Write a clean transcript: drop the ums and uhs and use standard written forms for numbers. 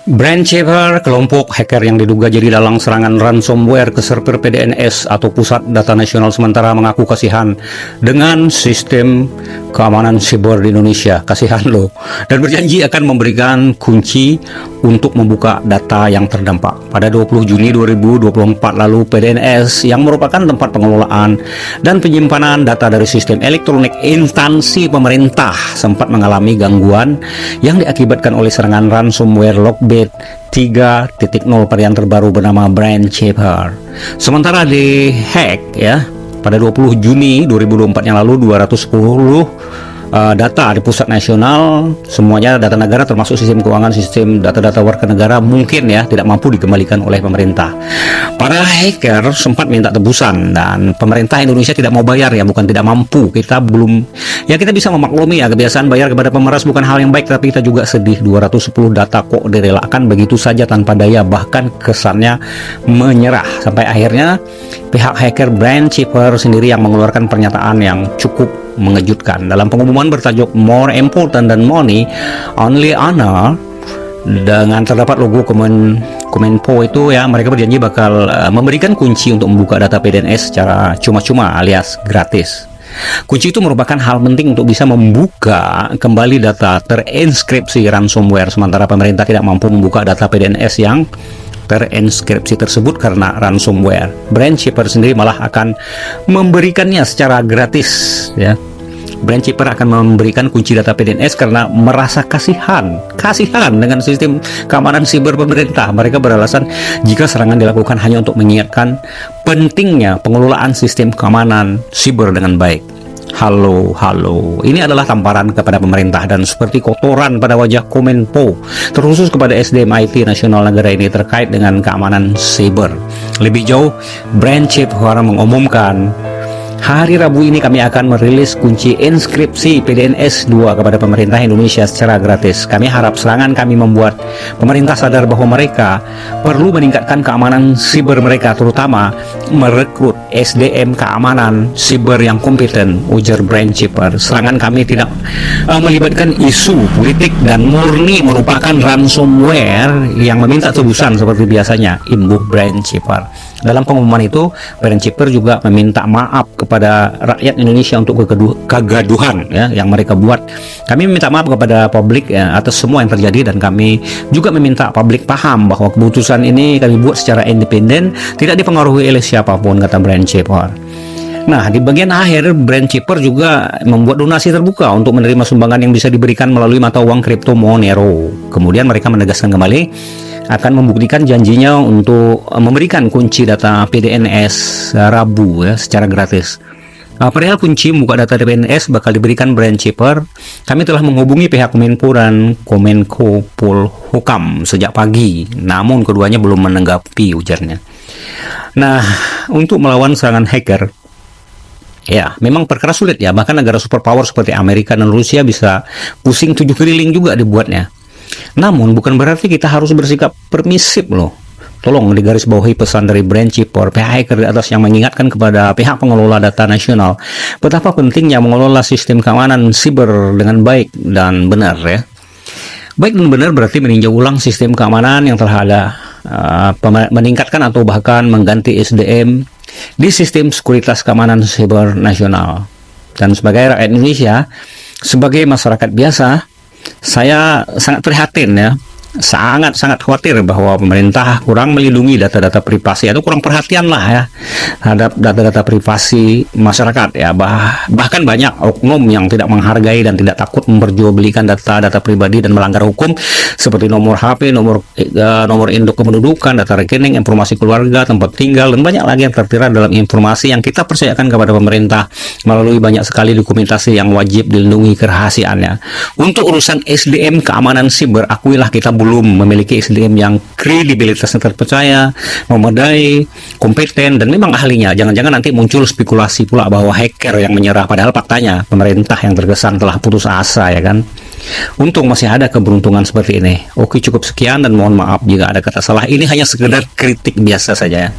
Brandchaper, kelompok hacker yang diduga jadi dalang serangan ransomware ke server PDNS atau Pusat Data Nasional sementara mengaku kasihan dengan sistem keamanan siber di Indonesia. Kasihan loh. Dan berjanji akan memberikan kunci untuk membuka data yang terdampak. Pada 20 Juni 2024 lalu, PDNS yang merupakan tempat pengelolaan dan penyimpanan data dari sistem elektronik instansi pemerintah sempat mengalami gangguan yang diakibatkan oleh serangan ransomware Lockbit 3.0 varian terbaru bernama Brandchaper. Sementara di hack ya pada 20 Juni 2024 yang lalu 210 data di pusat nasional, semuanya data negara termasuk sistem keuangan, sistem data-data warga negara mungkin ya tidak mampu dikembalikan oleh pemerintah. Para hacker sempat minta tebusan dan pemerintah Indonesia tidak mau bayar ya, bukan tidak mampu. Kita belum ya, kita bisa memaklumi ya, kebiasaan bayar kepada pemeras bukan hal yang baik, tapi kita juga sedih 210 data kok direlakan begitu saja tanpa daya, bahkan kesannya menyerah. Sampai akhirnya pihak hacker Brandchaper sendiri yang mengeluarkan pernyataan yang cukup mengejutkan. Dalam pengumuman bertajuk More Important Than Money, Only Honor, dengan terdapat logo Kominfo itu ya, mereka berjanji bakal memberikan kunci untuk membuka data PDNS secara cuma-cuma alias gratis. Kunci itu merupakan hal penting untuk bisa membuka kembali data terinskripsi ransomware, sementara pemerintah tidak mampu membuka data PDNS yang terinskripsi tersebut karena ransomware. Brandchaper sendiri malah akan memberikannya secara gratis ya. Brandchaper akan memberikan kunci data PDNS karena merasa kasihan dengan sistem keamanan siber pemerintah. Mereka beralasan jika serangan dilakukan hanya untuk mengingatkan pentingnya pengelolaan sistem keamanan siber dengan baik. Halo, ini adalah tamparan kepada pemerintah dan seperti kotoran pada wajah Kominfo, terkhusus kepada SDM IT nasional negara ini terkait dengan keamanan siber. Lebih jauh, Brandchaper mengumumkan hari Rabu ini kami akan merilis kunci inskripsi PDNS 2 kepada pemerintah Indonesia secara gratis. Kami harap serangan kami membuat pemerintah sadar bahwa mereka perlu meningkatkan keamanan siber mereka, terutama merekrut SDM keamanan siber yang kompeten, ujar Brandchaper. Serangan kami tidak melibatkan isu politik dan murni merupakan ransomware yang meminta tebusan seperti biasanya, imbuh Brandchaper. Dalam pengumuman itu, Brandchaper juga meminta maaf kepada rakyat Indonesia untuk kegaduhan ya, yang mereka buat. Kami meminta maaf kepada publik ya, atas semua yang terjadi, dan kami juga meminta publik paham bahwa keputusan ini kami buat secara independen, tidak dipengaruhi oleh siapapun, kata Brandchaper. Nah, di bagian akhir, Brandchaper juga membuat donasi terbuka untuk menerima sumbangan yang bisa diberikan melalui mata uang kripto Monero. Kemudian mereka menegaskan kembali akan membuktikan janjinya untuk memberikan kunci data PDNS Rabu ya secara gratis. Perihal kunci membuka data PDNS bakal diberikan Brandchaper. Kami telah menghubungi pihak Kominfo dan Komenko Polhukam sejak pagi, namun keduanya belum menanggapi, ujarnya. Nah, untuk melawan serangan hacker, ya, memang perkara sulit ya. Bahkan negara superpower seperti Amerika dan Rusia bisa pusing 7 keliling juga dibuatnya. Namun bukan berarti kita harus bersikap permisif loh. Tolong digarisbawahi pesan dari Brandchaper, pihak hacker di atas, yang mengingatkan kepada pihak pengelola data nasional betapa pentingnya mengelola sistem keamanan siber dengan baik dan benar ya. Baik dan benar berarti meninjau ulang sistem keamanan yang telah ada, meningkatkan atau bahkan mengganti SDM di sistem sekuritas keamanan siber nasional. Dan sebagai rakyat Indonesia, sebagai masyarakat biasa, saya sangat prihatin ya, sangat khawatir bahwa pemerintah kurang melindungi data-data privasi atau kurang perhatian lah ya terhadap data-data privasi masyarakat ya. Bahkan banyak oknum yang tidak menghargai dan tidak takut memperjualbelikan data-data pribadi dan melanggar hukum seperti nomor HP, nomor induk kependudukan, data rekening, informasi keluarga, tempat tinggal, dan banyak lagi yang tertera dalam informasi yang kita percayakan kepada pemerintah melalui banyak sekali dokumentasi yang wajib dilindungi kerahasiaannya. Untuk urusan SDM keamanan siber, akuilah kita belum memiliki SDM yang kredibilitasnya terpercaya, memadai, kompeten, dan memang ahlinya. Jangan-jangan nanti muncul spekulasi pula bahwa hacker yang menyerah, padahal faktanya pemerintah yang terkesan telah putus asa ya kan. Untung masih ada keberuntungan seperti ini. Oke, cukup sekian dan mohon maaf jika ada kata salah. Ini hanya sekedar kritik biasa saja ya.